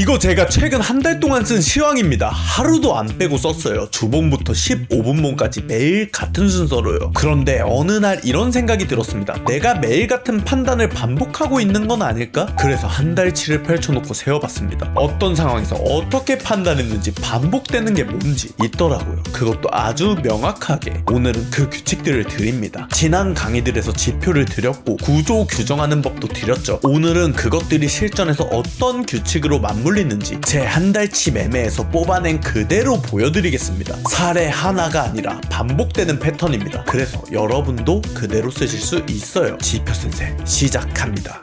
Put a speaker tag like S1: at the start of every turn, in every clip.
S1: 이거 제가 최근 한 달 동안 쓴 시황입니다. 하루도 안 빼고 썼어요. 주봉부터 15분봉까지 매일 같은 순서로요. 그런데 어느 날 이런 생각이 들었습니다. 내가 매일 같은 판단을 반복하고 있는 건 아닐까? 그래서 한 달치를 펼쳐놓고 세어봤습니다. 어떤 상황에서 어떻게 판단했는지, 반복되는 게 뭔지 있더라고요. 그것도 아주 명확하게. 오늘은 그 규칙들을 드립니다. 지난 강의들에서 지표를 드렸고 구조 규정하는 법도 드렸죠. 오늘은 그것들이 실전에서 어떤 규칙으로 맞물리는지 제 한 달치 매매에서 뽑아낸 그대로 보여드리겠습니다. 사례 하나가 아니라 반복되는 패턴입니다. 그래서 여러분도 그대로 쓰실 수 있어요. 지표 센세 시작합니다.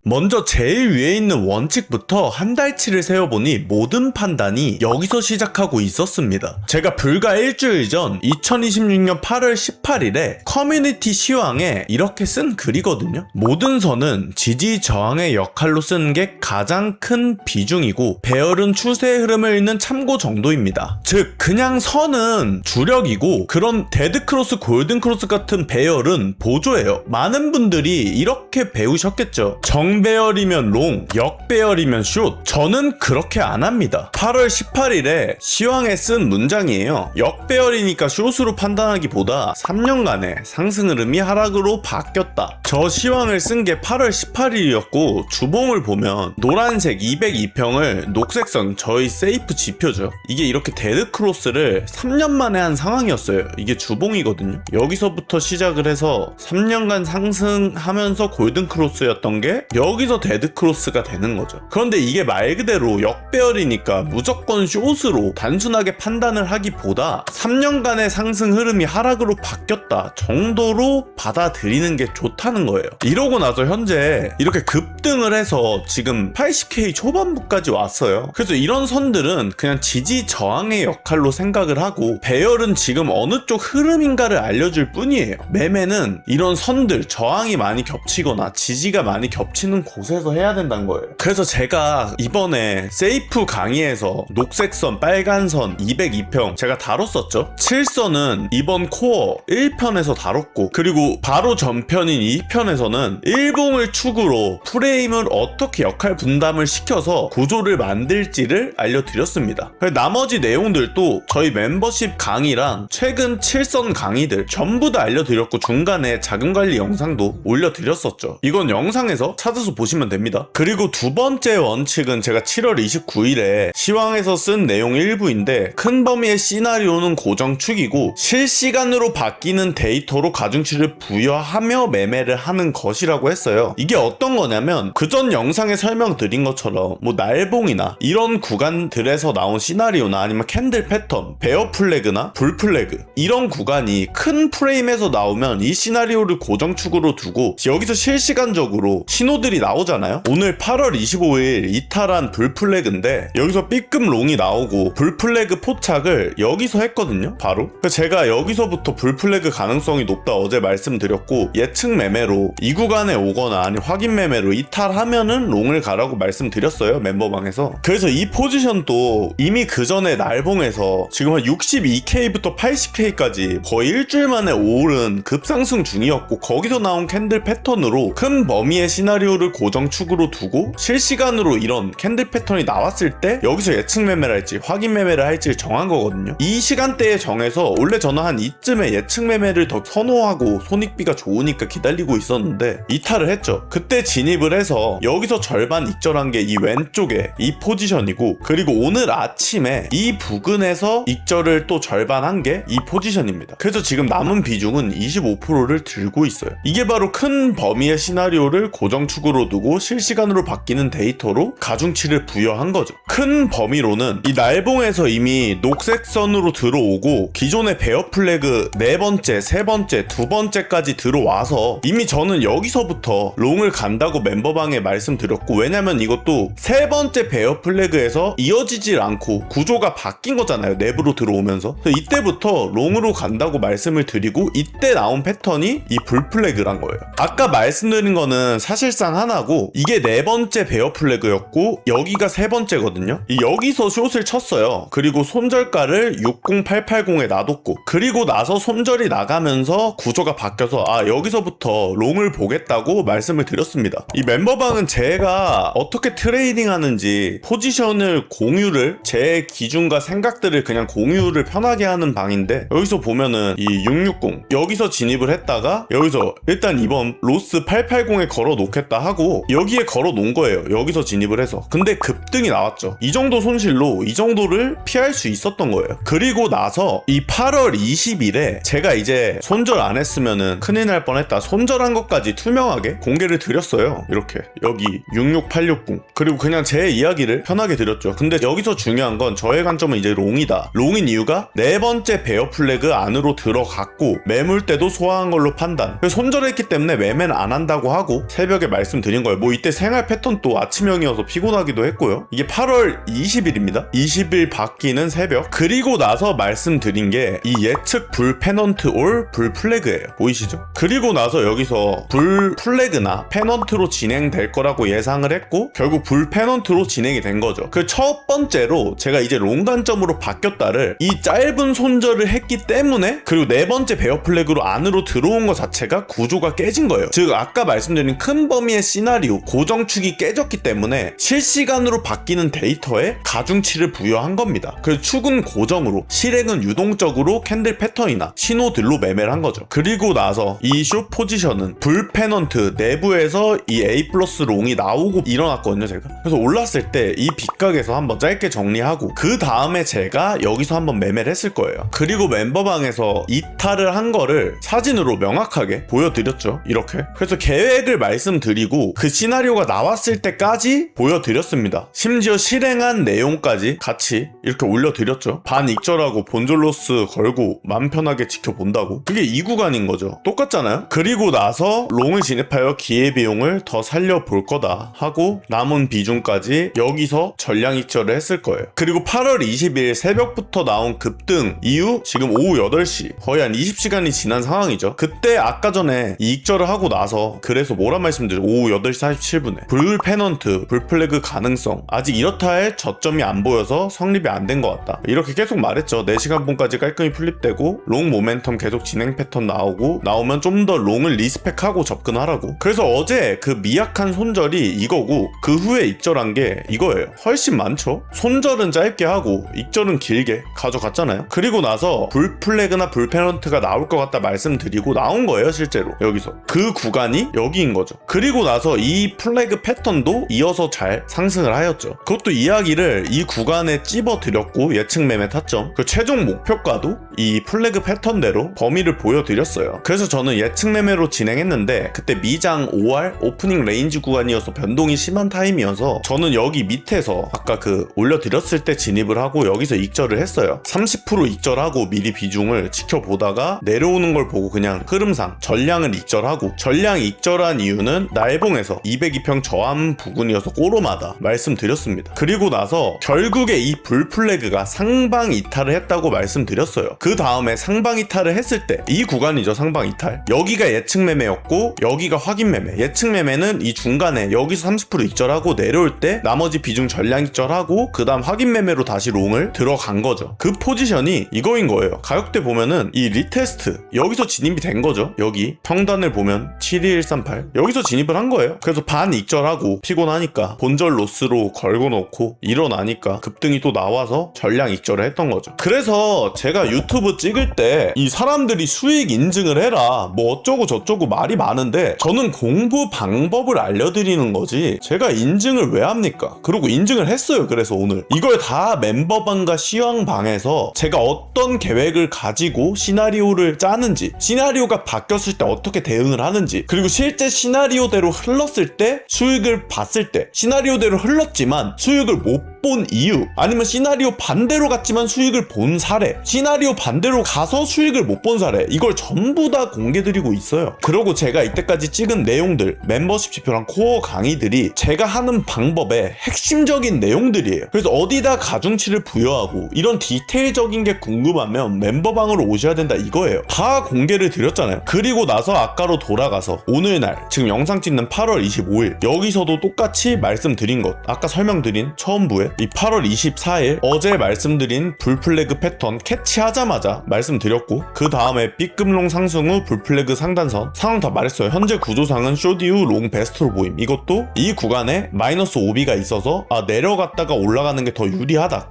S1: 먼저 제일 위에 있는 원칙부터 한 달치를 세어보니 모든 판단이 여기서 시작하고 있었습니다. 제가 불과 일주일 전 2026년 8월 18일에 커뮤니티 시황에 이렇게 쓴 글이거든요. 모든 선은 지지 저항의 역할로 쓰는 게 가장 큰 비중이고 배열은 추세의 흐름을 읽는 참고 정도입니다. 즉 그냥 선은 주력이고 그런 데드크로스, 골든크로스 같은 배열은 보조예요. 많은 분들이 이렇게 배우셨겠죠. 정배열이면 롱, 역배열이면 숏. 저는 그렇게 안 합니다. 8월 18일에 시황에 쓴 문장이에요. 역배열이니까 숏으로 판단하기보다 3년간의 상승 흐름이 하락으로 바뀌었다. 저 시황을 쓴 게 8월 18일이었고 주봉을 보면 노란색 202평을 녹색선, 저희 세이프 지표죠. 이게 이렇게 데드크로스를 3년 만에 한 상황이었어요. 이게 주봉이거든요. 여기서부터 시작을 해서 3년간 상승하면서 골든크로스였던 게 여기서 데드크로스가 되는 거죠. 그런데 이게 말 그대로 역배열이니까 무조건 숏으로 단순하게 판단을 하기보다 3년간의 상승 흐름이 하락으로 바뀌었다 정도로 받아들이는 게 좋다는 거예요. 이러고 나서 현재 이렇게 급등을 해서 지금 80K 초반부까지 왔어요. 그래서 이런 선들은 그냥 지지 저항의 역할로 생각을 하고 배열은 지금 어느 쪽 흐름인가를 알려줄 뿐이에요. 매매는 이런 선들, 저항이 많이 겹치거나 지지가 많이 겹치는 곳에서 해야 된다는 거예요. 그래서 제가 이번에 세이프 강의에서 녹색선, 빨간선, 202평 제가 다뤘었죠. 7선은 이번 코어 1편에서 다뤘고 그리고 바로 전편인 2편에서는 일봉을 축으로 프레임을 어떻게 역할 분담을 시켜서 구조를 만들지를 알려드렸습니다. 나머지 내용들도 저희 멤버십 강의랑 최근 7선 강의들 전부 다 알려드렸고 중간에 자금관리 영상도 올려드렸었죠. 이건 영상에서 찾아서 보시면 됩니다. 그리고 두 번째 원칙은 제가 7월 29일에 시황에서 쓴 내용 일부인데 큰 범위의 시나리오는 고정축이고 실시간으로 바뀌는 데이터로 가중치를 부여하며 매매를 하는 것이라고 했어요. 이게 어떤 거냐면 그전 영상에 설명드린 것처럼 뭐 날봉이나 이런 구간들에서 나온 시나리오나 아니면 캔들 패턴, 베어 플래그나 불 플래그 이런 구간이 큰 프레임에서 나오면 이 시나리오를 고정축으로 두고 여기서 실시간적으로 신호들이 나오잖아요. 오늘 8월 25일 이탈한 불 플래그인데 여기서 B급 롱이 나오고 불 플래그 포착을 여기서 했거든요. 바로 제가 여기서부터 불 플래그 가능성이 높다 어제 말씀드렸고 예측 매매로 이 구간에 오거나 아니 확인 매매로 이탈하면은 롱을 가라고 말씀드렸어요. 멤버방에서. 그래서 이 포지션도 이미 그 전에 날봉에서 지금 한 62K부터 80K까지 거의 일주일 만에 오른 급상승 중이었고 거기서 나온 캔들 패턴으로 큰 범위의 시나리오를 고정축으로 두고 실시간으로 이런 캔들 패턴이 나왔을 때 여기서 예측 매매를 할지 확인 매매를 할지 정한 거거든요. 이 시간대에 정해서 원래 저는 한 이쯤에 예측 매매를 더 선호하고 손익비가 좋으니까 기다리고 있었는데 이탈을 했죠. 그때 진입을 해서 여기서 절반 익절한 게 이 왼쪽에 이 포지션이고 그리고 오늘 아침에 이 부근에서 익절을 또 절반 한 게 이 포지션입니다. 그래서 지금 남은 비중은 25%를 들고 있어요. 이게 바로 큰 범위의 시나리오를 고정축으로 두고 실시간으로 바뀌는 데이터로 가중치를 부여한 거죠. 큰 범위로는 이 날봉에서 이미 녹색선으로 들어오고 기존의 베어 플래그 네 번째, 세 번째, 두 번째까지 들어와서 이미 저는 여기서부터 롱을 간다고 멤버방에 말씀드렸고 왜냐면 이것도 세 번째 베어 플래그에서 이어지질 않고 구조가 바뀐 거잖아요. 내부로 들어오면서. 그래서 이때부터 롱으로 간다고 말씀을 드리고 이때 나온 패턴이 이 불 플래그란 거예요. 아까 말씀드린 거는 사실상 하나고 이게 네 번째 베어 플래그였고 여기가 세 번째거든요. 여기서 숏을 쳤어요. 그리고 손절가를 60880에 놔뒀고 그리고 나서 손절이 나가면서 구조가 바뀌어서 여기서부터 롱을 보겠다고 말씀을 드렸습니다. 이 멤버방은 제가 어떻게 트레이딩 하는지 포지션을 공유를 제 기준과 생각들을 그냥 공유를 편하게 하는 방인데 여기서 보면은 이 660 여기서 진입을 했다가 여기서 일단 이번 로스 880에 걸어 놓겠다 하고 여기에 걸어 놓은 거예요. 여기서 진입을 해서. 근데 급등이 나왔죠. 이 정도 손실로 이 정도를 피할 수 있었던 거예요. 그리고 나서 이 8월 20일에 제가 이제 손절 안 했으면은 큰일 날 뻔했다. 손절한 것까지 투명하게 공개를 드렸어요. 이렇게 여기 66860 그리고 그냥 제 이야기를 편하게 드렸죠. 근데 여기서 중요한 건 저의 관점은 이제 롱이다. 롱인 이유가 네 번째 베어 플래그 안으로 들어갔고 매물대도 소화한 걸로 판단. 손절했기 때문에 매매는 안 한다고 하고 새벽에 말씀드린 거예요. 뭐 이때 생활 패턴 또 아침형이어서 피곤하기도 했고요. 이게 8월 20일입니다. 20일 바뀌는 새벽. 그리고 나서 말씀드린 게 이 예측 불 페넌트 올 불 플래그예요. 보이시죠? 그리고 나서 여기서 불 플래그나 페넌트로 진행될 거라고 예상을 했고 결국 불 페넌트로 진행이 된 거죠. 그 첫 번째로 제가 이제 롱 관점으로 바뀌었다를 이 짧은 손절을 했기 때문에 그리고 네 번째 베어 플래그로 안으로 들어온 것 자체가 구조가 깨진 거예요. 즉 아까 말씀드린 큰 범위의 시나리오 고정축이 깨졌기 때문에 실시간으로 바뀌는 데이터에 가중치를 부여한 겁니다. 그래서 축은 고정으로 실행은 유동적으로 캔들 패턴이나 신호들로 매매를 한 거죠. 그리고 나서 이 숏 포지션은 불 페넌트 내부에서 이 A 플러스 롱이 나오고 일어났거든요. 제가 그래서 올랐을 때 이 빗각에서 한번 짧게 정리하고 그 다음에 제가 여기서 한번 매매를 했을 거예요. 그리고 멤버방에서 이탈을 한 거를 사진으로 명확하게 보여드렸죠. 이렇게. 그래서 계획을 말씀드리고 그 시나리오가 나왔을 때까지 보여드렸습니다. 심지어 실행한 내용까지 같이 이렇게 올려드렸죠. 반익절하고 본절 로스 걸고 맘 편하게 지켜본다고. 그게 이 구간인 거죠. 똑같잖아요. 그리고 나서 롱을 진입하여 기회비용을 더 살려볼 거다 하고 남은 비중까지 여기서 전량익절을 했을 거예요. 그리고 8월 20일 새벽부터 나온 급등 이후 지금 오후 8시 거의 한 20시간이 지난 상황이죠. 그때 아까 전에 익절을 하고 나서 그래서 뭐라 말씀드려 오후 8시 47분에 불 페넌트 불 플래그 가능성 아직 이렇다 할 저점이 안 보여서 성립이 안 된 것 같다 이렇게 계속 말했죠. 4시간 분까지 깔끔히 플립되고 롱 모멘텀 계속 진행 패턴 나오면 좀 더 롱을 리스펙하고 접근하라고. 그래서 어제 그 미약한 손절이 이거고 그 후에 익절한 게 이거예요. 훨씬 많죠. 손절은 짧게 하고 익절은 길게 가져갔잖아요. 그리고 나서 불 플래그나 불 페넌트가 나올 것 같다 말씀드리고 나온 거예요. 실제로 여기서 그 구간이 여기인 거죠. 그리고 나서 이 플래그 패턴도 이어서 잘 상승을 하였죠. 그것도 이야기를 이 구간에 찝어드렸고 예측 매매 타점 그 최종 목표가도 이 플래그 패턴대로 범위를 보여드렸어요. 그래서 저는 예측 매매로 진행했는데 그때 미장 5할 오프닝 레인지 구간이어서 변동이 심한 타임이어서 저는 여기 밑에서 아까 그 올려드렸을 때 진입을 하고 여기서 익절을 했어요. 30% 익절하고 미리 비중을 지켜보다가 내려오는 걸 보고 그냥 흐름상 전량을 익절하고 전량 익절한 이유는 날봉에서 202평 저항 부근이어서 꼬로마다 말씀드렸습니다. 그리고 나서 결국에 이 불 플래그가 상방 이탈을 했다고 말씀드렸어요. 그 다음에 상방 이탈을 했을 때 이 구간이죠. 상방 이탈 여기가 예측 매매였고 여기가 확인 매매. 예측 매매는 이 중간에 여기서 30% 익절하고 내려올 때 나머지 비중 전량 익절하고 그 다음 확인 매매로 다시 롱을 들어간 거죠. 그 포지션이 이거인 거예요. 가격대 보면은 이 리테스트 여기서 진입이 된 거죠. 여기 평단을 보면 72138 여기서 진입을 한 거예요. 그래서 반 익절하고 피곤하니까 본절 로스로 걸고 놓고 일어나니까 급등이 또 나와서 전량 익절을 했던 거죠. 그래서 제가 유튜브 찍을 때 이 사람들이 수익 인증을 해라 뭐 어쩌고 저쩌고 말이 많은데 저는 공부 방법을 알려드리는 거지 제가 인증을 왜 합니까? 그리고 인증을 했어요. 그래서 오늘 이걸 다 멤버방과 시황방에서 제가 어떤 계획을 가지고 시나리오를 짜는지 시나리오가 바뀌었을 때 어떻게 대응을 하는지 그리고 실제 시나리오대로 흘렀을 때 수익을 봤을 때 시나리오대로 흘렀지만 수익을 못 못 본 이유, 아니면 시나리오 반대로 갔지만 수익을 본 사례, 시나리오 반대로 가서 수익을 못 본 사례, 이걸 전부 다 공개드리고 있어요. 그리고 제가 이때까지 찍은 내용들, 멤버십 지표랑 코어 강의들이 제가 하는 방법의 핵심적인 내용들이에요. 그래서 어디다 가중치를 부여하고 이런 디테일적인 게 궁금하면 멤버방으로 오셔야 된다 이거예요. 다 공개를 드렸잖아요. 그리고 나서 아까로 돌아가서 오늘날 지금 영상 찍는 8월 25일 여기서도 똑같이 말씀드린 것, 아까 설명드린 처음부에 이 8월 24일 어제 말씀드린 불플래그 패턴 캐치하자마자 말씀드렸고, 그 다음에 B급롱 상승 후 불플래그 상단선 상황 다 말했어요. 현재 구조상은 쇼디 후 롱 베스트로 보임. 이것도 이 구간에 마이너스 5B가 있어서 내려갔다가 올라가는 게 더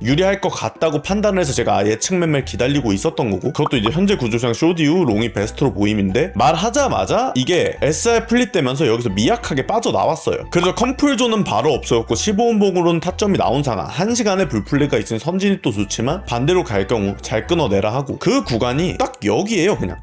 S1: 유리할 것 같다고 판단을 해서 제가 예측 매매를 기다리고 있었던 거고, 그것도 이제 현재 구조상 쇼디 후 롱이 베스트로 보임인데 말하자마자 이게 SR 플립되면서 여기서 미약하게 빠져나왔어요. 그래서 컴플존은 바로 없어졌고 15분봉으로는 타점이 나온 상황, 1시간에 불플래그가 있으니 선진이 또 좋지만 반대로 갈 경우 잘 끊어내라 하고, 그 구간이 딱 여기에요. 그냥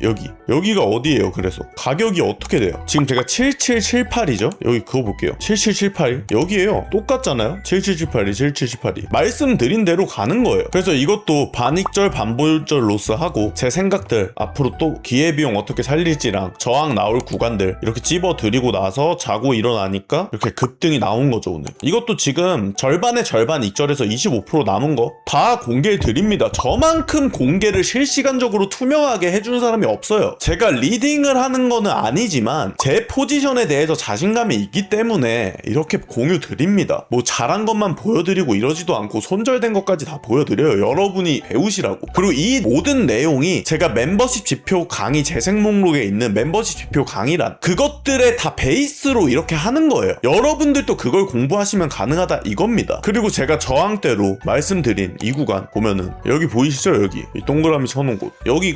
S1: 여기가 어디예요? 그래서 가격이 어떻게 돼요? 지금 제가 7778이죠? 여기 그거 볼게요. 7778이 여기에요. 똑같잖아요. 7778이 7778이 말씀드린 대로 가는 거예요. 그래서 이것도 반익절 반보율절 로스하고 제 생각들, 앞으로 또 기회비용 어떻게 살릴지랑 저항 나올 구간들 이렇게 찝어드리고 나서 자고 일어나니까 이렇게 급등이 나온 거죠. 오늘 이것도 지금 절반의 절반 익절에서 25% 남은 거 다 공개해 드립니다. 저만큼 공개를 실시간적으로 투명하게 해주는 사람이 없어요. 제가 리딩을 하는 거는 아니지만 제 포지션에 대해서 자신감이 있기 때문에 이렇게 공유 드립니다. 뭐 잘한 것만 보여드리고 이러지도 않고 손절된 것까지 다 보여드려요. 여러분이 배우시라고. 그리고 이 모든 내용이 제가 멤버십 지표 강의 재생 목록에 있는 멤버십 지표 강의란 그것들의 다 베이스로 이렇게 하는 거예요. 여러분들도 그걸 공부하시면 가능하다 이겁니다. 그리고 제가 저항대로 말씀드린 이 구간 보면은 여기 보이시죠? 여기 이 동그라미 쳐놓은 곳, 여기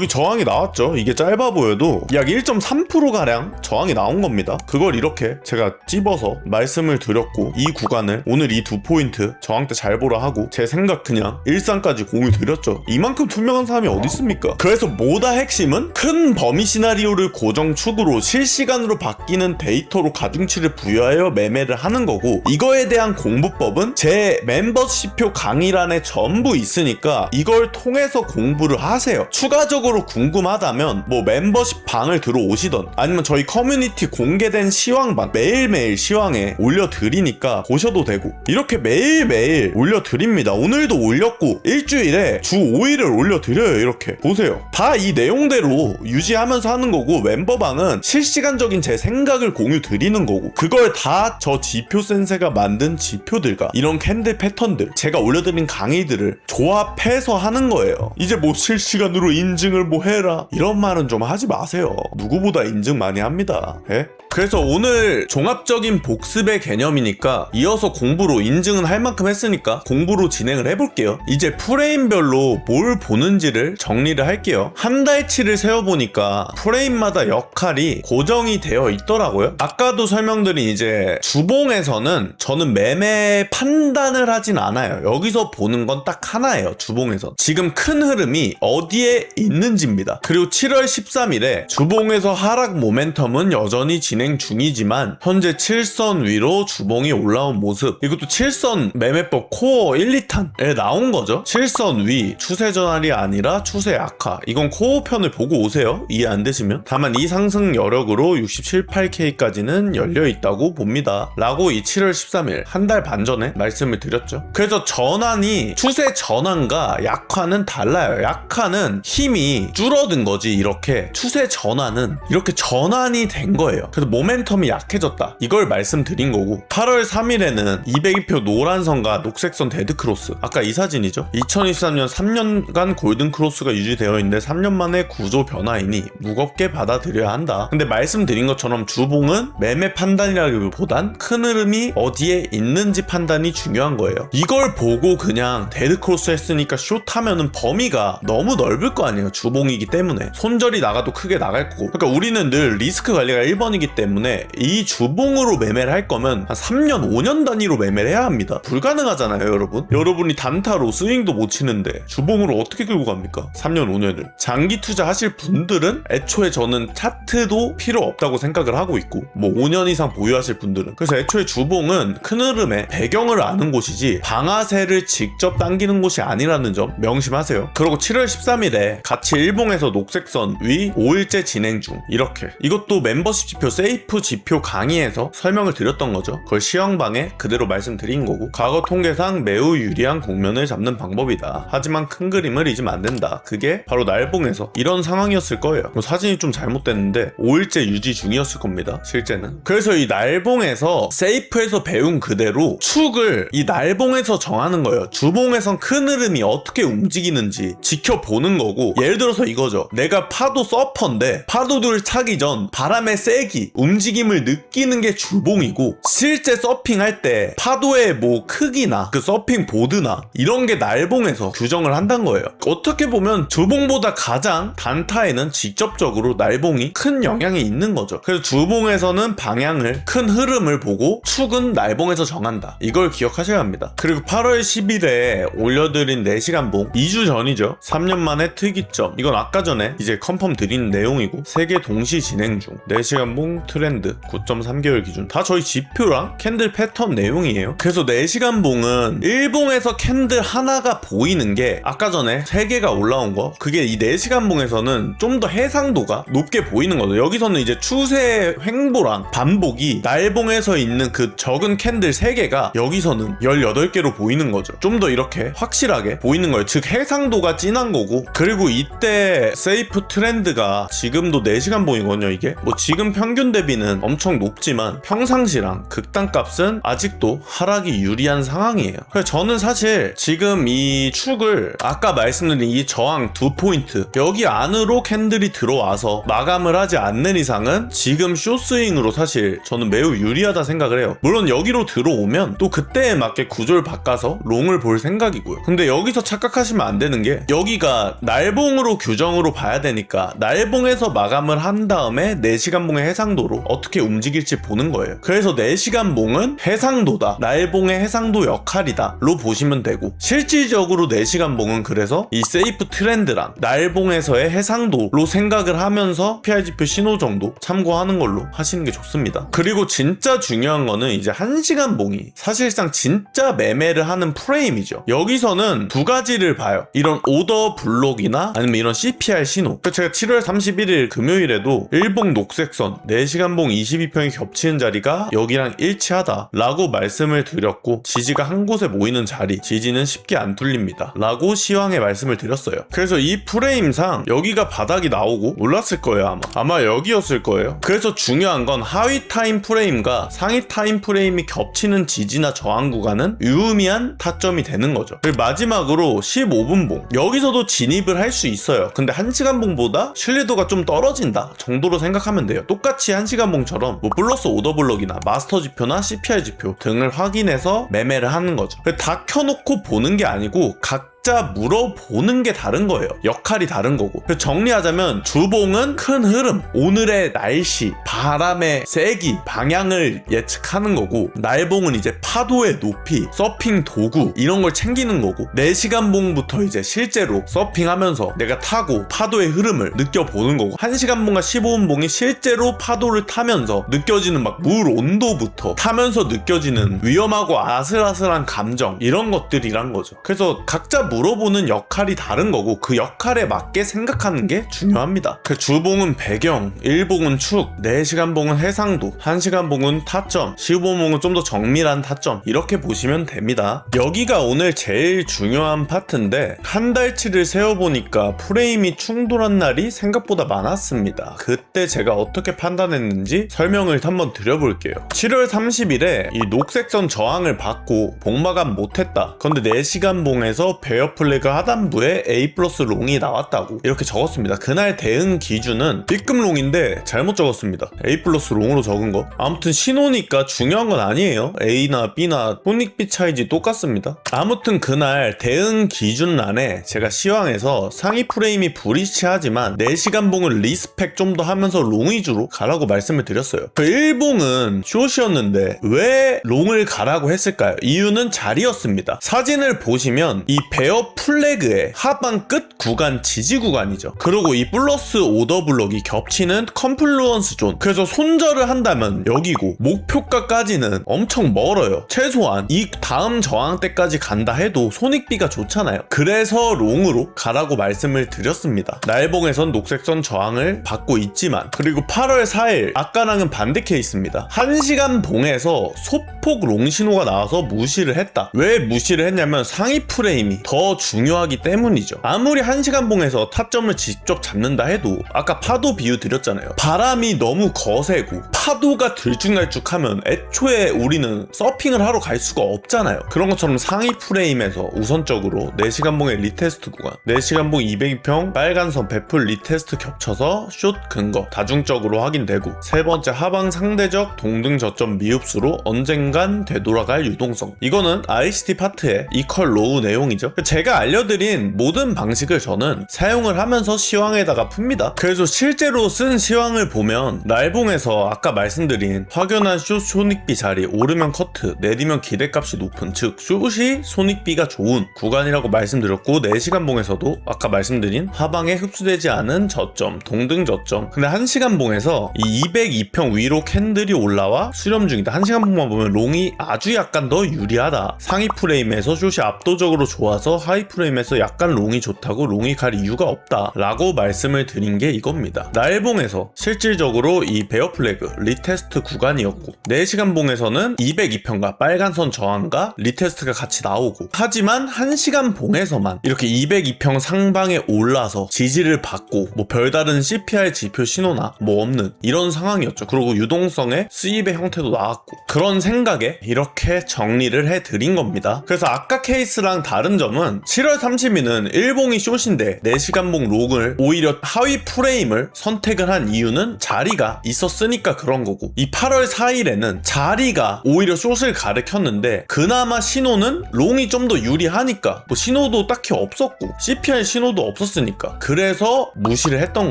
S1: 저항이 나왔죠. 이게 짧아 보여도 약 1.3%가량 저항이 나온 겁니다. 그걸 이렇게 제가 찝어서 말씀을 드렸고, 이 구간을 오늘 이 두 포인트 저항대 잘 보라 하고 제 생각 그냥 일상까지 공유 드렸죠. 이만큼 투명한 사람이 어디 있습니까? 그래서 뭐다 핵심은 큰 범위 시나리오를 고정 축으로 실시간으로 바뀌는 데이터로 가중치를 부여하여 매매를 하는 거고, 이거에 대한 공부법은 제 멤버십표 강의란에 전부 있으니까 이걸 통해서 공부를 하세요. 추가적으로 궁금하다면 뭐 멤버십 방을 들어오시던 아니면 저희 커뮤니티 공개된 시황방 매일매일 시황에 올려드리니까 보셔도 되고, 이렇게 매일매일 올려드립니다. 오늘도 올렸고 일주일에 주 5일을 올려드려요. 이렇게 보세요. 다 이 내용대로 유지하면서 하는 거고, 멤버방은 실시간적인 제 생각을 공유 드리는 거고, 그걸 다 저 지표 센세가 만든 지표들과 이런 캔들 패턴들 제가 올려드린 강의들을 조합해서 하는 거예요. 이제 뭐 실시간으로 인증을 뭐 해라 이런 말은 좀 하지 마세요. 누구보다 인증 많이 합니다. 예? 그래서 오늘 종합적인 복습의 개념이니까 이어서 공부로 인증은 할 만큼 했으니까 공부로 진행을 해볼게요. 이제 프레임별로 뭘 보는지를 정리를 할게요. 한 달치를 세어보니까 프레임마다 역할이 고정이 되어 있더라고요. 아까도 설명드린 이제 주봉에서는 저는 매매 판단을 하진 않아요. 여기서 보는 건 딱 하나예요. 주봉에서 지금 큰 흐름이 어디에 있는지입니다. 그리고 7월 13일에 주봉에서 하락 모멘텀은 여전히 진행 중이지만 현재 7선 위로 주봉이 올라온 모습, 이것도 7선 매매법 코어 1, 2탄에 나온 거죠. 7선 위 추세 전환이 아니라 추세 악화, 이건 코어 편을 보고 오세요. 이해 안 되시면. 다만 이 상승 여력으로 67, 8K까지는 열려 있다고 봅니다 라고 이 7월 13일 한 달 반 전에 말씀을 드렸죠. 그래서 전환이 추세 전환과 약화는 달라요. 약화는 힘이 줄어든 거지, 이렇게 추세 전환은 이렇게 전환이 된 거예요. 그래서 모멘텀이 약해졌다 이걸 말씀드린 거고, 8월 3일에는 202표 노란선과 녹색선 데드크로스, 아까 이 사진이죠. 2023년 3년간 골든크로스가 유지되어 있는데 3년 만에 구조 변화이니 무겁게 받아들여야 한다. 근데 말씀드린 것처럼 주봉은 매매 판단이라기보단 큰 흐름이 어디에 있는지 판단이 중요한 거예요. 이걸 보고 그냥 데드크로스 했으니까 숏하면은 범위가 너무 넓을 거 아니에요. 주봉이기 때문에 손절이 나가도 크게 나갈 거고. 그러니까 우리는 늘 리스크 관리가 1번이기 때문에 때문에 이 주봉으로 매매를 할 거면 한 3년 5년 단위로 매매를 해야 합니다. 불가능하잖아요 여러분. 여러분이 단타로 스윙도 못 치는데 주봉으로 어떻게 끌고 갑니까? 3년 5년을. 장기 투자 하실 분들은 애초에 저는 차트도 필요 없다고 생각을 하고 있고, 뭐 5년 이상 보유하실 분들은. 그래서 애초에 주봉은 큰 흐름의 배경을 아는 곳이지 방아쇠를 직접 당기는 곳이 아니라는 점 명심하세요. 그리고 7월 13일에 같이 일봉에서 녹색선 위 5일째 진행 중, 이렇게. 이것도 멤버십 지표 세이프 지표 강의에서 설명을 드렸던 거죠. 그걸 시황방에 그대로 말씀드린 거고, 과거 통계상 매우 유리한 국면을 잡는 방법이다. 하지만 큰 그림을 잊으면 안 된다. 그게 바로 날봉에서 이런 상황이었을 거예요. 사진이 좀 잘못됐는데 5일째 유지 중이었을 겁니다 실제는. 그래서 이 날봉에서 세이프에서 배운 그대로 축을 이 날봉에서 정하는 거예요. 주봉에선 큰 흐름이 어떻게 움직이는지 지켜보는 거고, 예를 들어서 이거죠. 내가 파도 서퍼인데 파도들 차기 전 바람의 세기, 움직임을 느끼는 게 주봉이고, 실제 서핑할 때 파도의 뭐 크기나 그 서핑 보드나 이런 게 날봉에서 규정을 한다는 거예요. 어떻게 보면 주봉보다 가장 단타에는 직접적으로 날봉이 큰 영향이 있는 거죠. 그래서 주봉에서는 방향을, 큰 흐름을 보고 축은 날봉에서 정한다. 이걸 기억하셔야 합니다. 그리고 8월 10일에 올려드린 4시간 봉 2주 전이죠. 3년 만에 특이점. 이건 아까 전에 이제 컨펌 드린 내용이고, 3개 동시 진행 중. 4시간 봉 트렌드 9.3개월 기준. 다 저희 지표랑 캔들 패턴 내용이에요. 그래서 4시간 봉은 일봉에서 캔들 하나가 보이는 게 아까 전에 3개가 올라온 거, 그게 이 4시간 봉에서는 좀 더 해상도가 높게 보이는 거죠. 여기서는 이제 추세 횡보랑 반복이 날봉에서 있는 그 적은 캔들 3개가 여기서는 18개로 보이는 거죠. 좀 더 이렇게 확실하게 보이는 거예요. 즉 해상도가 진한 거고, 그리고 이때 세이프 트렌드가 지금도 4시간 봉이거든요. 이게 뭐 지금 평균 대비는 엄청 높지만 평상시랑 극단값은 아직도 하락이 유리한 상황이에요. 그래서 저는 사실 지금 이 축을 아까 말씀드린 이 저항 2포인트 여기 안으로 캔들이 들어와서 마감을 하지 않는 이상은 지금 숏스윙으로 사실 저는 매우 유리하다 생각을 해요. 물론 여기로 들어오면 또 그때에 맞게 구조를 바꿔서 롱을 볼 생각이고요. 근데 여기서 착각하시면 안 되는 게, 여기가 날봉으로 규정으로 봐야 되니까 날봉에서 마감을 한 다음에 4시간 봉의 해상도로 어떻게 움직일지 보는 거예요. 그래서 4시간 봉은 해상도다, 날봉의 해상도 역할이다 로 보시면 되고, 실질적으로 4시간 봉은 그래서 이 세이프 트렌드랑 날봉에서의 해상도로 생각을 하면서 PI 지표 신호 정도 참고하는 걸로 하시는 게 좋습니다. 그리고 진짜 중요한 거는 이제 1시간 봉이 사실상 진짜 매매를 하는 프레임이죠. 여기서는 두 가지를 봐요. 이런 오더 블록이나 아니면 이런 CPR 신호. 제가 7월 31일 금요일에도 일봉 녹색선 4시간 봉 22평이 겹치는 자리가 여기랑 일치하다 라고 말씀을 드렸고, 지지가 한 곳에 모이는 자리, 지지는 쉽게 안 뚫립니다 라고 시황에 말씀을 드렸어요. 그래서 이 프레임상 여기가 바닥이 나오고 올랐을 거예요. 아마 여기였을 거예요. 그래서 중요한 건 하위 타임 프레임과 상위 타임 프레임이 겹치는 지지나 저항 구간은 유의미한 타점이 되는 거죠. 그리고 마지막으로 15분 봉, 여기서도 진입을 할 수 있어요. 근데 1시간 봉보다 신뢰도가 좀 떨어진다 정도로 생각하면 돼요. 똑같이 1시간 봉처럼 뭐 플러스 오더 블록이나 마스터 지표나 CPI 지표 등을 확인해서 매매를 하는 거죠. 다 켜놓고 보는 게 아니고 각자 물어보는 게 다른 거예요. 역할이 다른 거고. 정리하자면 주봉은 큰 흐름, 오늘의 날씨, 바람의 세기, 방향을 예측하는 거고, 날봉은 이제 파도의 높이, 서핑 도구 이런 걸 챙기는 거고, 4시간 봉부터 이제 실제로 서핑하면서 내가 타고 파도의 흐름을 느껴보는 거고, 1시간 봉과 15분 봉이 실제로 파도를 타면서 느껴지는 막 물 온도부터 타면서 느껴지는 위험하고 아슬아슬한 감정, 이런 것들이란 거죠. 그래서 각자 물어보는 역할이 다른 거고, 그 역할에 맞게 생각하는 게 중요합니다. 그 주봉은 배경, 일봉은 축, 4시간 봉은 해상도, 1시간 봉은 타점, 15봉은 좀 더 정밀한 타점, 이렇게 보시면 됩니다. 여기가 오늘 제일 중요한 파트인데, 한 달치를 세어보니까 프레임이 충돌한 날이 생각보다 많았습니다. 그때 제가 어떻게 판단했는지 설명을 한번 드려볼게요. 7월 30일에 이 녹색선 저항을 받고 봉마감 못했다. 근데 4시간 봉에서 배열 베어 플래그 하단부에 A 플러스 롱이 나왔다고 이렇게 적었습니다. 그날 대응 기준은 B급 롱인데 잘못 적었습니다. A 플러스 롱으로 적은 거. 아무튼 신호니까 중요한 건 아니에요. A나 B나 소닉비 차이지 똑같습니다. 아무튼 그날 대응 기준란에 제가 시황에서 상위 프레임이 불이치하지만 4시간 봉을 리스펙 좀 더 하면서 롱 위주로 가라고 말씀을 드렸어요. 그 1봉은 숏이었는데 왜 롱을 가라고 했을까요? 이유는 자리였습니다. 사진을 보시면 이 베어 플래그의 하방 끝 구간 지지 구간이죠. 그리고 이 플러스 오더 블록이 겹치는 컨플루언스 존. 그래서 손절을 한다면 여기고 목표가까지는 엄청 멀어요. 최소한 이 다음 저항 때까지 간다 해도 손익비가 좋잖아요. 그래서 롱으로 가라고 말씀을 드렸습니다. 날봉에선 녹색선 저항을 받고 있지만, 그리고 8월 4일 아까랑은 반대 케이스입니다. 1시간 봉에서 소폭 롱 신호가 나와서 무시를 했다. 왜 무시를 했냐면 상위 프레임이 더 중요하기 때문이죠. 아무리 1시간 봉에서 타점을 직접 잡는다 해도 아까 파도 비유 드렸잖아요. 바람이 너무 거세고 파도가 들쭉날쭉하면 애초에 우리는 서핑을 하러 갈 수가 없잖아요. 그런 것처럼 상위 프레임에서 우선적으로 4시간 봉의 리테스트 구간, 4시간 봉 202평 빨간선 베풀 리테스트 겹쳐서 숏 근거 다중적으로 확인되고, 세 번째 하방 상대적 동등 저점 미흡수로 언젠간 되돌아갈 유동성. 이거는 ICT 파트의 이퀄 로우 내용이죠. 제가 알려드린 모든 방식을 저는 사용을 하면서 시황에다가 풉니다. 그래서 실제로 쓴 시황을 보면 날봉에서 아까 말씀드린 확연한 숏 손익비 자리, 오르면 커트, 내리면 기대값이 높은, 즉 숏이 손익비가 좋은 구간이라고 말씀드렸고, 4시간 봉에서도 아까 말씀드린 하방에 흡수되지 않은 저점, 동등 저점. 근데 1시간 봉에서 이 202평 위로 캔들이 올라와 수렴 중이다. 1시간 봉만 보면 롱이 아주 약간 더 유리하다. 상위 프레임에서 숏이 압도적으로 좋아서 하이 프레임에서 약간 롱이 좋다고 롱이 갈 이유가 없다 라고 말씀을 드린 게 이겁니다. 날봉에서 실질적으로 이 베어 플래그 리테스트 구간이었고, 4시간 봉에서는 202평과 빨간선 저항과 리테스트가 같이 나오고, 하지만 1시간 봉에서만 이렇게 202평 상방에 올라서 지지를 받고 뭐 별다른 CPR 지표 신호나 뭐 없는 이런 상황이었죠. 그리고 유동성의 수입의 형태도 나왔고, 그런 생각에 이렇게 정리를 해드린 겁니다. 그래서 아까 케이스랑 다른 점은 7월 30일은 1봉이 숏인데 4시간 봉 롱을 오히려 하위 프레임을 선택을 한 이유는 자리가 있었으니까 그런 거고, 이 8월 4일에는 자리가 오히려 숏을 가리켰는데 그나마 신호는 롱이 좀 더 유리하니까, 뭐 신호도 딱히 없었고 CPR 신호도 없었으니까 그래서 무시를 했던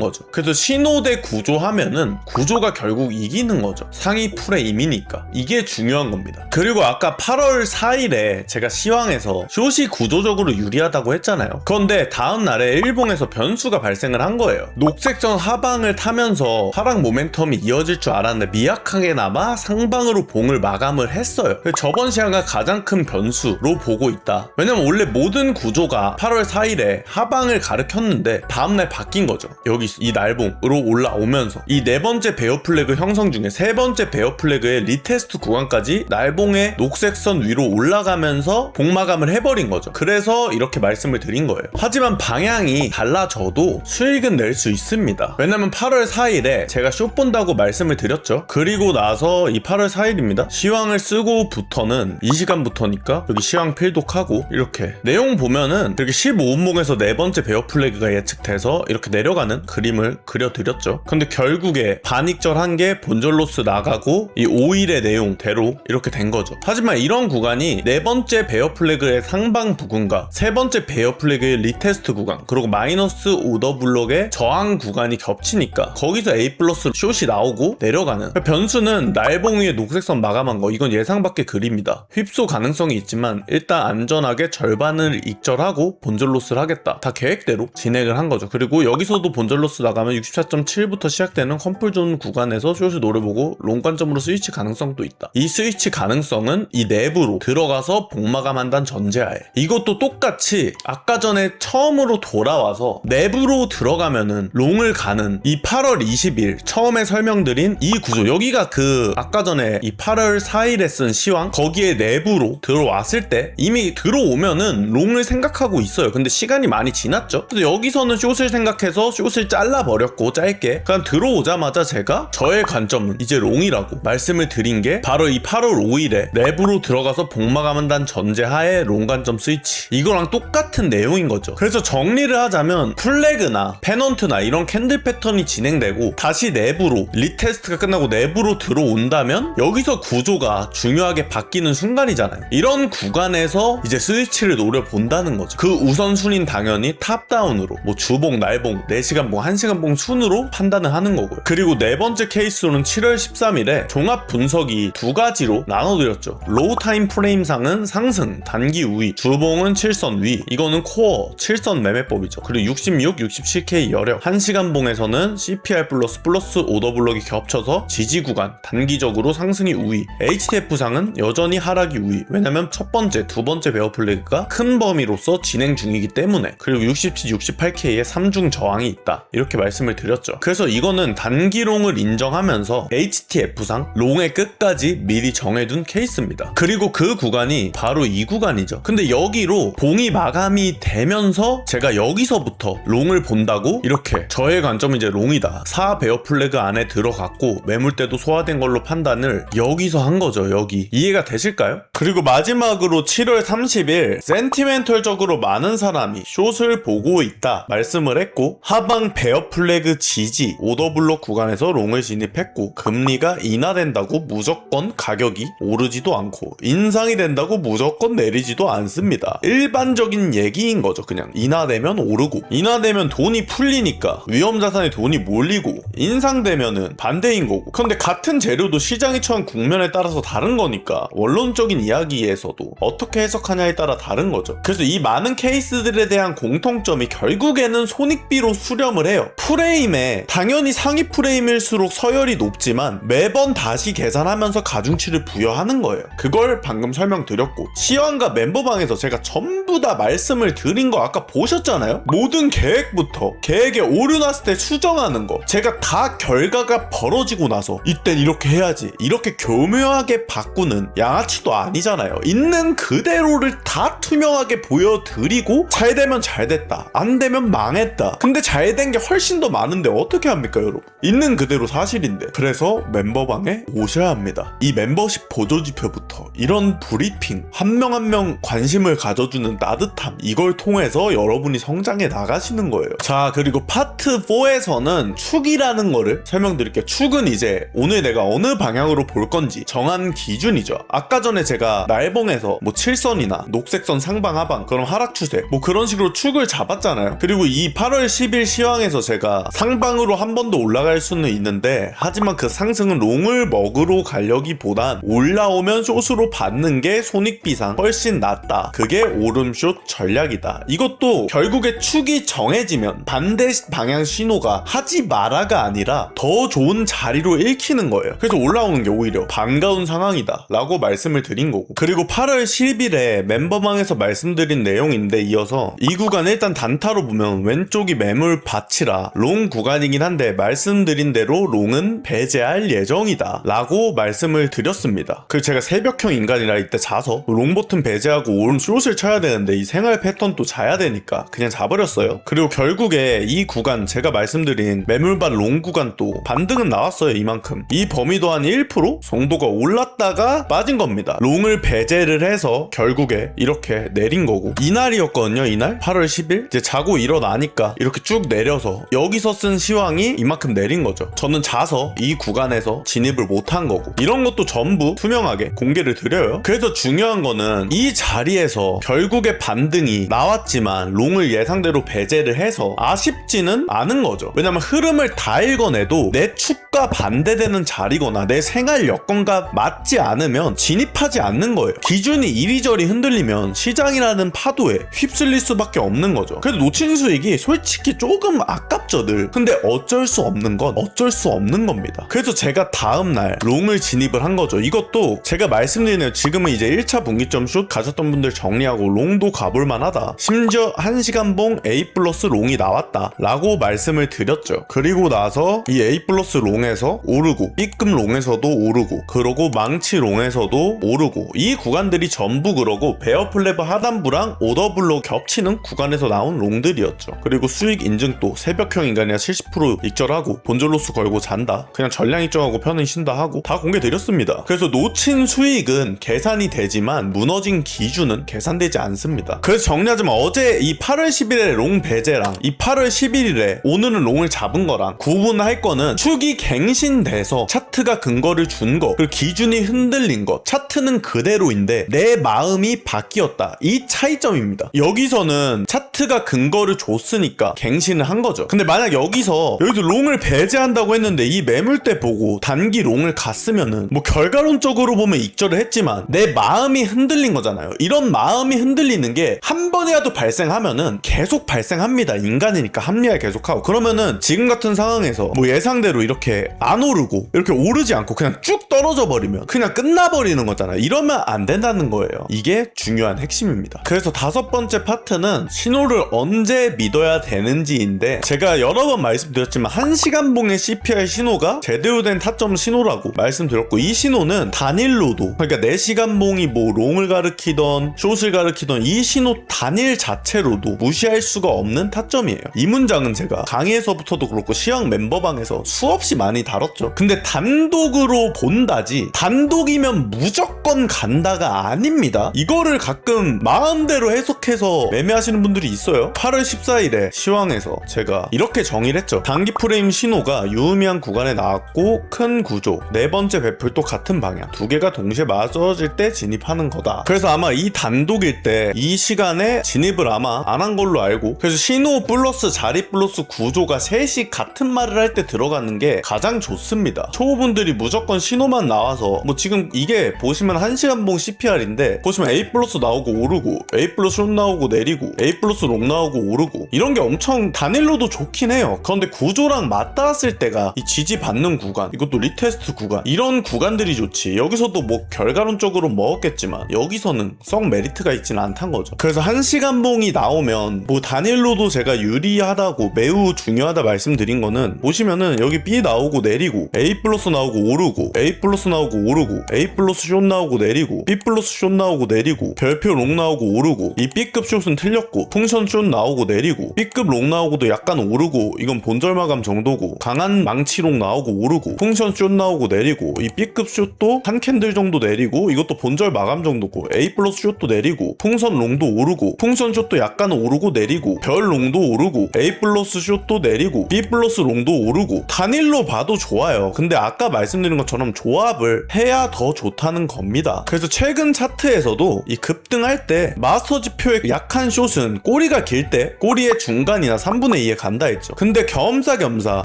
S1: 거죠. 그래서 신호 대 구조 하면은 구조가 결국 이기는 거죠. 상위 프레임이니까. 이게 중요한 겁니다. 그리고 아까 8월 4일에 제가 시황에서 숏이 구조적으로 유리하다고 했잖아요. 그런데 다음날에 일봉에서 변수가 발생을 한 거예요. 녹색선 하방을 타면서 하락 모멘텀이 이어질 줄 알았는데 미약하게나마 상방으로 봉을 마감을 했어요. 저번 시황가 가장 큰 변수로 보고 있다. 왜냐면 원래 모든 구조가 8월 4일에 하방을 가리켰는데 다음날 바뀐 거죠. 여기 이 날봉으로 올라오면서 이 네 번째 베어 플래그 형성 중에 세 번째 베어 플래그의 리테스트 구간까지 날봉의 녹색선 위로 올라가면서 봉마감을 해버린 거죠. 그래서 이렇게 말씀을 드린 거예요. 하지만 방향이 달라져도 수익은 낼 수 있습니다. 왜냐면 8월 4일에 제가 숏 본다고 말씀을 드렸죠. 그리고 나서 이 8월 4일입니다. 시황을 쓰고부터는 이 시간부터니까 여기 시황 필독하고 이렇게 내용 보면은 이렇게 15분봉에서 네 번째 베어 플래그가 예측돼서 이렇게 내려가는 그림을 그려드렸죠. 근데 결국에 반익절한 게 본절 로스 나가고 이 5일의 내용대로 이렇게 된 거죠. 하지만 이런 구간이 네 번째 베어 플래그의 상방 부근과 세 번째 베어 플래그의 리테스트 구간, 그리고 마이너스 오더 블록의 저항 구간이 겹치니까 거기서 A 플러스 숏이 나오고 내려가는, 변수는 날봉 위에 녹색선 마감한 거, 이건 예상 밖의 그림이다. 휩소 가능성이 있지만 일단 안전하게 절반을 익절하고 본절 로스를 하겠다. 다 계획대로 진행을 한 거죠. 그리고 여기서도 본절 로스 나가면 64.7부터 시작되는 컴플존 구간에서 숏을 노려보고 롱 관점으로 스위치 가능성도 있다. 이 스위치 가능성은 이 내부로 들어가서 복마감한다는 전제하에, 이것도 똑같이 아까 전에 처음으로 돌아와서 내부로 들어가면은 롱을 가는 이 8월 20일 처음에 설명드린 이 구조, 여기가 그 아까 전에 이 8월 4일에 쓴 시황, 거기에 내부로 들어왔을 때 이미 들어오면은 롱을 생각하고 있어요. 근데 시간이 많이 지났죠. 그래서 여기서는 숏을 생각해서 숏을 잘라버렸고, 짧게 그냥 들어오자마자 제가 저의 관점은 이제 롱이라고 말씀을 드린 게 바로 이 8월 5일에 내부로 들어가서 복마감한다는 전제하에 롱 관점 스위치, 이거랑 똑같은 내용인 거죠. 그래서 정리를 하자면 플래그나 페넌트나 이런 캔들 패턴이 진행되고 다시 내부로 리테스트가 끝나고 내부로 들어온다면 여기서 구조가 중요하게 바뀌는 순간이잖아요. 이런 구간에서 이제 스위치를 노려본다는 거죠. 그 우선순위는 당연히 탑다운으로 뭐 주봉, 날봉, 4시간봉, 1시간봉 순으로 판단을 하는 거고요. 그리고 네 번째 케이스로는 7월 13일에 종합 분석이 두 가지로 나눠드렸죠. 로우 타임 프레임상은 상승, 단기 우위, 주봉은 7선 위, 이거는 코어 7선 매매법이죠. 그리고 66, 67K 여력, 1시간봉에서는 CPR 플러스 오더블럭이 겹쳐서 지지 구간, 단기적으로 상승이 우위, HTF상은 여전히 하락이 우위. 왜냐면 첫 번째, 두 번째 베어 플래그가 큰 범위로서 진행 중이기 때문에. 그리고 67, 68K에 3중 저항이 있다. 이렇게 말씀을 드렸죠. 그래서 이거는 단기롱을 인정하면서 HTF상 롱의 끝까지 미리 정해둔 케이스입니다. 그리고 그 구간이 바로 이 구간이죠. 근데 여기로 봉이 마감이 되면서 제가 여기서부터 롱을 본다고 이렇게 저의 관점은 이제 롱이다. 4 베어 플래그 안에 들어갔고 매물대도 소화된 걸로 판단을 여기서 한 거죠. 여기. 이해가 되실까요? 그리고 마지막으로 7월 30일 센티멘털적으로 많은 사람이 숏을 보고 있다 말씀을 했고 하방 베어 플래그 지지 오더블록 구간에서 롱을 진입했고 금리가 인하된다고 무조건 가격이 오르지도 않고 인상이 된다고 무조건 내리지도 않습니다. 일반적인 얘기인 거죠. 그냥 인하되면 오르고 인하되면 돈이 풀리니까 위험자산에 돈이 몰리고 인상되면은 반대인 거고. 그런데 같은 재료도 시장이 처한 국면에 따라서 다른 거니까 원론적인 이야기에서도 어떻게 해석하냐에 따라 다른 거죠. 그래서 이 많은 케이스들에 대한 공통점이 결국에는 손익비로 수렴을 해요. 프레임에 당연히 상위 프레임일수록 서열이 높지만 매번 다시 계산하면서 가중치를 부여하는 거예요. 그걸 방금 설명드렸고 시황과 멤버방에서 제가 전부 다 말씀을 드린 거 아까 보셨잖아요. 모든 계획부터 계획에 오류 났을 때 수정하는 거 제가 다 결과가 벌어지고 나서 이땐 이렇게 해야지 이렇게 교묘하게 바꾸는 양아치도 아니잖아요. 있는 그대로를 다 투명하게 보여드리고 잘 되면 잘 됐다, 안 되면 망했다. 근데 잘 된 게 훨씬 더 많은데 어떻게 합니까 여러분? 있는 그대로 사실인데. 그래서 멤버방에 오셔야 합니다. 이 멤버십 보조지표부터 이런 브리핑, 한 명 한 명 관심을 가져주는 따뜻함, 이걸 통해서 여러분이 성장해 나가시는 거예요. 자, 그리고 파트 4에서는 축이라는 거를 설명드릴게요. 축은 이제 오늘 내가 어느 방향으로 볼 건지 정한 기준이죠. 아까 전에 제가 날봉에서 뭐 7선이나 녹색선 상방 하방 그럼 하락 추세 뭐 그런 식으로 축을 잡았잖아요. 그리고 이 8월 10일 시황에서 제가 상방으로 한 번 더 올라갈 수는 있는데 하지만 그 상승은 롱을 먹으러 가려기보단 올라오면 숏으로 받는 게 손익비상 훨씬 낫다. 그게 오름숏 전략이다. 이것도 결국에 축이 정해지면 반대 방향 신호가 하지 마라가 아니라 더 좋은 자리로 읽히는 거예요. 그래서 올라오는 게 오히려 반가운 상황이다 라고 말씀을 드린 거고. 그리고 8월 10일에 멤버방에서 말씀드린 내용인데 이어서 이 구간 일단 단타로 보면 왼쪽이 매물 밭이라 롱 구간이긴 한데 말씀드린 대로 롱은 배제할 예정이다 라고 말씀을 드렸습니다. 그리고 제가 새벽형 인간이라 이때 자서 롱 버튼 배제하고 오른 숏을 쳐야 되는데 이 생활 패턴 또 자야 되니까 그냥 자버렸어요. 그리고 결국에 이 구간 제가 말씀드린 매물밭 롱 구간 또 반등은 나왔어요. 이만큼. 이 범위도 한 1% 정도가 올랐다가 빠진 겁니다. 롱을 배제를 해서 결국에 이렇게 내린 거고 이날이었거든요. 이날 8월 10일 이제 자고 일어나니까 이렇게 쭉 내려서 여기서 쓴 시황이 이만큼 내린 거죠. 저는 자서 이 구간에서 진입을 못한 거고 이런 것도 전부 투명하게 공개를 드려요. 그래서 중요한 거는 이 자리에서 결국에 반등이 나왔지만 롱을 예상대로 배제를 해서 아쉽지는 않은 거죠. 왜냐면 흐름을 다 읽어내도 내 축과 반대되는 자리거나 내 생활 여건과 맞지 않으면 진입하지 않는 거예요. 기준이 이리저리 흔들리면 시장이라는 파도에 휩쓸릴 수밖에 없는 거죠. 그래서 놓친 수익이 솔직히 조금 아깝죠 늘. 근데 어쩔 수 없는 건 어쩔 수 없는 겁니다. 그래서 제가 다음날 롱을 진입을 한 거죠. 이것도 제가 말씀드리네요. 지금은 이제 1차 분기점 슛 가셨던 분들 정리하고 롱도 가볼만 하다. 심지어 1시간봉 A 플러스 롱이 나왔다 라고 말씀을 드렸죠. 그리고 나서 이 A 플러스 롱에서 오르고 B급 롱에서도 오르고 그러고 망치 롱에서도 오르고 이 구간들이 전부 그러고 베어 플래그 하단부랑 오더블로 겹치는 구간에서 나온 롱들이었죠. 그리고 수익 인증도 새벽형 인간이라 70% 익절하고 본전 로스 걸고 잔다. 그냥 전량 입증하고 편은 쉰다 하고 다 공개드렸습니다. 그래서 놓친 수익은 계산이 되지만 무너진 기준은 계산되지 않습니다. 그래서 정리하자면 어제 이 8월 10일에 롱 배제랑 이 8월 11일에 오늘은 롱을 잡은 거랑 구분할 거는 축이 갱신돼서 차트가 근거를 준 거, 그리고 기준이 흔들린 것, 차트는 그대로인데 내 마음이 바뀌었다, 이 차이점입니다. 여기서는 차트가 근거를 줬으니까 갱신을 한 거죠. 근데 만약 여기서 롱을 배제한다고 했는데 이 매물대 보고 단기 롱을 갔으면은 뭐 결과론적으로 보면 익절을 했지만 내 마음이 흔들린 거잖아요. 이런 마음이 흔들리는 게 한 번이라도 발생하면은 계속 발생합니다. 인간이니까 합리화 계속하고. 그러면은 지금 같은 상황에서 뭐 예상대로 이렇게 안 오르고 이렇게 오르지 않고 그냥 쭉 떨어져 버리면 그냥 끝나버리는 거잖아요. 이러면 안 된다는 거예요. 이게 중요한 핵심입니다. 그래서 5번째 파트는 신호를 언제 믿어야 되는지인데, 제가 여러 번 말씀드렸지만 1시간봉의 CPR 신호가 제대로 된 타점 신호라고 말씀드렸고, 이 신호는 단일로도, 그러니까 4시간봉이 뭐 롱을 가리키던 숏을 가리키던 이 신호 단일 자체로도 무시할 수가 없는 타점이에요. 이 문장은 제가 강의에서부터도 그렇고 시황 멤버방에서 수없이 많이 다뤘죠. 근데 단독으로 본다지 단독이면 무조건 간다가 아닙니다. 이거를 가끔 마음대로 해석해서 매매하시는 분들이 있어요. 8월 14일에 시황에서 제가 이렇게 정의를 했죠. 단기 프레임 신호가 유의미한 구간에 나왔고 큰 구조, 4번째 배풀도 같은 방향, 두 개가 동시에 맞아질 때 진입하는 거다. 그래서 아마 이 단독일 때 이 시간에 진입을 아마 안 한 걸로 알고, 그래서 신호 플러스 자리 플러스 구조가 셋이 같은 말을 할 때 들어가는 게 가장 좋습니다. 초보분들이 무조건 신호만 나와서 뭐 지금 이게 보시면 1시간봉 CPR인데 보시면 A 플러스 나오고 오르고 A 플러스 숏 나오고 내리고 A 플러스 롱 나오고 오르고 이런 게 엄청 단일로도 좋긴 해요. 그런데 구조랑 맞닿았을 때가 이 지지받는 구간, 이것도 리테스트 구간, 이런 구간들이 좋지. 여기서도 뭐 결과론적으로 먹었겠지만 여기서는 썩 메리트가 있지는 않단 거죠. 그래서 1시간봉이 나오면 뭐 단일로도 제가 유리하다고 매우 중요하다 말씀드린 거는, 보시면은 여기 B 나오고 내리고 A 플러스 나오고 오르고 A 플러스 나오고 오르고 A 플러스 숏 나오고 내리고 B 플러스 숏 나오고 내리고 별표 롱 나오고 오르고, 이 B급 숏은 틀렸고 풍선 숏 나오고 내리고 B급 롱 나오고도 약간 오르고 이건 본절 마감 정도고, 강한 망치 롱 나오고 오르고 풍선 숏 나오고 내리고, 이 B급 숏도 한 캔들 정도 내리고 이것도 본절 마감 정도고, A 플러스 숏도 내리고 풍선 롱도 오르고 풍선 숏도 약간 오르고 내리고 별 롱도 오르고 A 플러스 숏도 내리고 B 플러스 롱도 오르고, 단일로 봐도 좋아요. 근데 아까 말씀드린 것처럼 조합을 해야 더 좋다는 겁니다. 그래서 최근 차트에서도 이 급등할 때 마스터 지표의 약한 숏은 꼬리가 길 때 꼬리의 중간이나 3분의 2에 간다 했죠. 근데 겸사겸사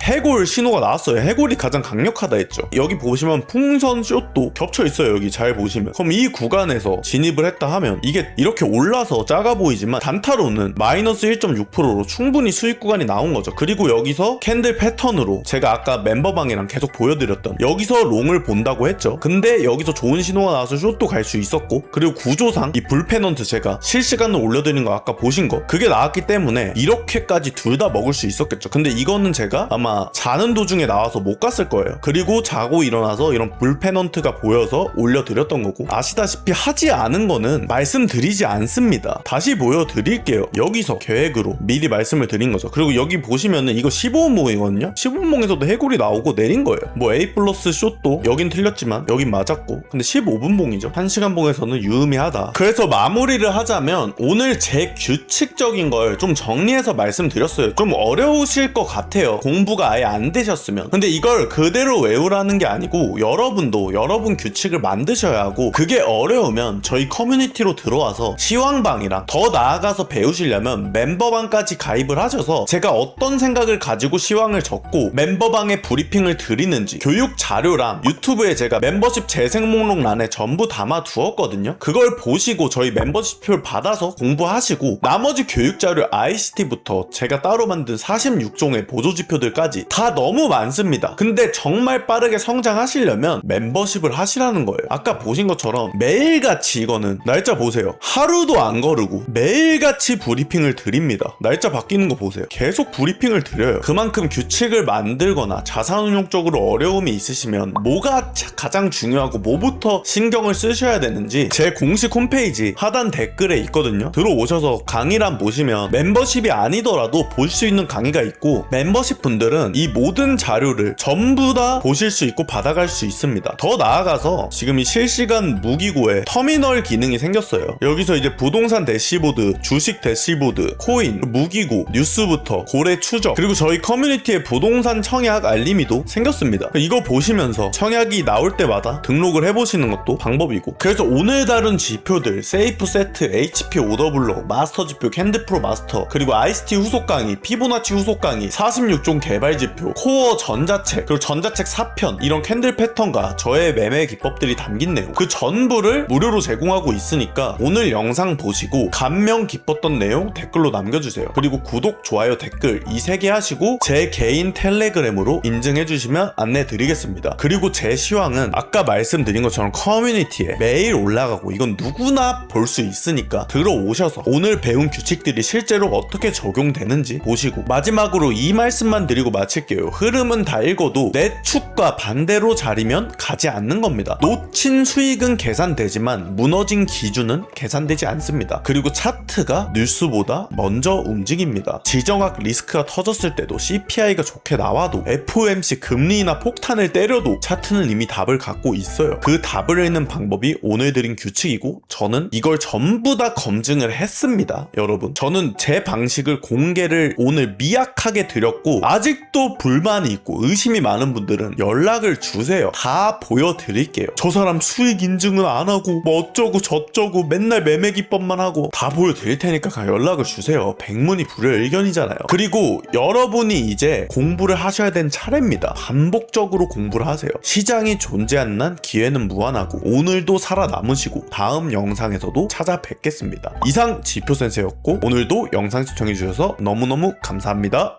S1: 해골 신호가 나왔어요. 해골이 가장 강력하다 했죠. 여기 보시면 풍선 숏도 겹쳐 있어요. 여기 잘 보시면. 그럼 이 구간에서 진입을 했다 하면 이게 이렇게 올라서 작아 보이지만 단타로는 마이너스 1.6%로 충분히 수익 구간이 나온 거죠. 그리고 여기서 캔들 패턴으로 제가 아까 멤버방이랑 계속 보여드렸던 여기서 롱을 본다고 했죠. 근데 여기서 좋은 신호가 나와서 숏도 갈 수 있었고, 그리고 구조상 이 불페넌트 제가 실시간으로 올려드린 거 아까 보신 거, 그게 나왔기 때문에 이렇게까지 둘 다 먹을 수 있었겠죠. 근데 이거는 제가 아마 자는 도중에 나와서 못 갔을 거예요. 그리고 자고 일어나서 이런 불페넌트가 보여서 올려드렸던 거고, 아시다시피 하지 않은 거는 말씀드리지 않습니다. 다시 보여드릴게요. 여기서 계획으로 미리 말씀을 드린 거죠. 그리고 여기 보시면은 이거 15분봉이거든요 15분봉에서도 해골이 나오고 내린 거예요. 뭐 A 플러스 숏도 여긴 틀렸지만 여긴 맞았고, 근데 15분봉이죠 1시간봉에서는 유의미하다. 그래서 마무리를 하자면 오늘 제 규칙적인 걸 좀 정리해서 말씀드렸어요. 좀 어려우실 것 같아요, 공부가 아예 안 되셨으면. 근데 이걸 그대로 외우라는 게 아니고 여러분도 여러분 규칙을 만드셔야 하고, 그게 어려우면 저희 커뮤니티로 들어와서 시황방이랑 더 나아가서 배우시려면 멤버방까지 가입을 하셔서 제가 어떤 생각을 가지고 시황을 적고 멤버방에 브리핑을 드리는지 교육 자료랑 유튜브에 제가 멤버십 재생 목록란에 전부 담아 두었거든요. 그걸 보시고 저희 멤버십표를 받아서 공부하시고, 나머지 교육 자료 ICT부터 제가 따로 만든 46종의 보조지표들까지 다 너무 많습니다. 근데 정말 빠르게 성장하시려면 멤버십을 하시라는 거예요. 아까 보신 것처럼 매일같이, 이거는 날짜 보세요, 하루도 안 거르고 매일같이 브리핑을 드립니다. 날짜 바뀌는 거 보세요. 계속 브리핑을 드려요. 그만큼 규칙을 만들거나 자산운용적으로 어려움이 있으시면 뭐가 가장 중요하고 뭐부터 신경을 쓰셔야 되는지 제 공식 홈페이지 하단 댓글에 있거든요. 들어오셔서 강의란 보시면 멤버십이 아니더라도 볼 수 있는 강의가 있고, 멤버십 분들은 이 모든 자료를 전부 다 보실 수 있고 받아갈 수 있습니다. 더 나아가서 지금 이 실시간 무기고에 터미널 기능이 생겼어요. 여기서 여기서 이제 부동산 대시보드, 주식 대시보드, 코인, 무기고, 뉴스부터 고래 추적, 그리고 저희 커뮤니티에 부동산 청약 알림이도 생겼습니다. 이거 보시면서 청약이 나올 때마다 등록을 해보시는 것도 방법이고, 그래서 오늘 다룬 지표들 세이프 세트, HP 오더블로, 마스터 지표, 캔드프로 마스터, 그리고 ICT 후속 강의, 피보나치 후속 강의, 46종 개발 지표, 코어 전자책, 그리고 전자책 4편, 이런 캔들 패턴과 저의 매매 기법들이 담긴 내용, 그 전부를 무료로 제공하고 있으니까 오늘 영상 보시고 감명 깊었던 내용 댓글로 남겨주세요. 그리고 구독, 좋아요, 댓글 이 3개 하시고 제 개인 텔레그램으로 인증해주시면 안내드리겠습니다. 그리고 제 시황은 아까 말씀드린 것처럼 커뮤니티에 매일 올라가고 이건 누구나 볼 수 있으니까 들어오셔서 오늘 배운 규칙들이 실제로 어떻게 적용되는지 보시고, 마지막으로 이 말씀만 드리고 마칠게요. 흐름은 다 읽어도 내 축과 반대로 자리면 가지 않는 겁니다. 놓친 수익은 계산되지만 무너진 기준은 계산되지 않습니다. 그리고 차트가 뉴스보다 먼저 움직입니다. 지정학 리스크가 터졌을 때도 CPI가 좋게 나와도 FOMC 금리 인하 폭탄을 때려도 차트는 이미 답을 갖고 있어요. 그 답을 읽는 방법이 오늘 드린 규칙이고, 저는 이걸 전부 다 검증을 했습니다. 여러분, 저는 제 방식을 공개를 오늘 미약하게 드렸고, 아직도 불만이 있고 의심이 많은 분들은 연락을 주세요. 다 보여드릴게요. 저 사람 수익 인증은 안 하고 뭐 어쩌고 저쩌고 맨날 매매 기법만 하고, 다 보여드릴 테니까 그냥 연락을 주세요. 백문이 불여일견이잖아요. 그리고 여러분이 이제 공부를 하셔야 되는 차례입니다. 반복적으로 공부를 하세요. 시장이 존재하는 한 기회는 무한하고, 오늘도 살아남으시고 다음 영상에서도 찾아뵙겠습니다. 이상 지표센세였고, 오늘도 영상 시청해주셔서 너무너무 감사합니다.